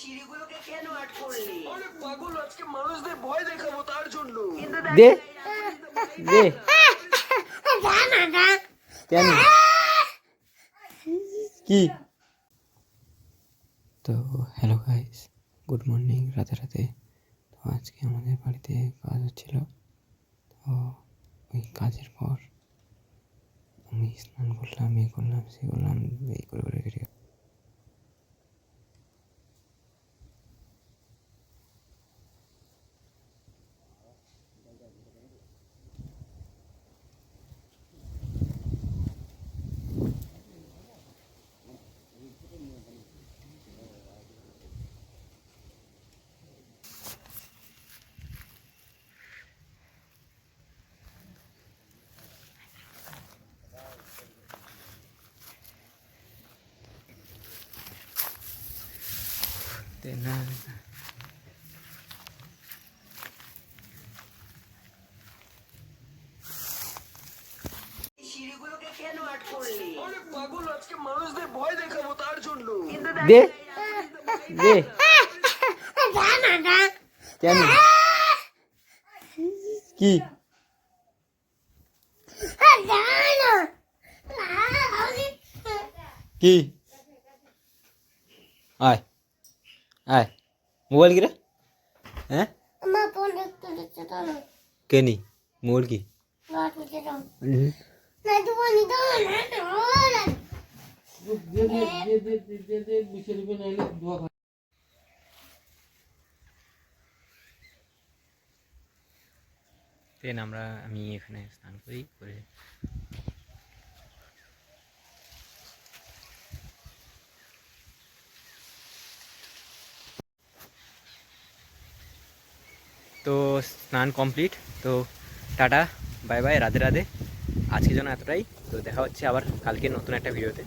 সিঁড়িগুলোকে কেন আট করলি? আরে পাগল, আজকে মানুষদের ভয় দেখাবো তার জন্য। দে দে কেন কি? তো হ্যালো গাইস, গুড মর্নিং রাতে রাতে। তো আজকে আমাদের বাড়িতে কাজ হচ্ছিল। তো ওই কাজের পর আমি স্নান করলাম, এ করলাম সে করলাম, এই করে করে কেটে গেল। সিঁড়িগুলোকে কেন আট করলি? আরে পাগল, আজকে মানুষদের ভয় দেখাবো তার জন্য। দে দে কেন কি? কি আয় আয় মোবাইল কি রে? হ্যাঁ কেনি মোবাইল কি? আমি এখানে স্নান করি করে তো স্নান কমপ্লিট। তো tata bye bye, Radhe Radhe. আজকের জন্য এতটাই। তো দেখা হচ্ছে আবার কালকে নতুন একটা ভিডিওতে।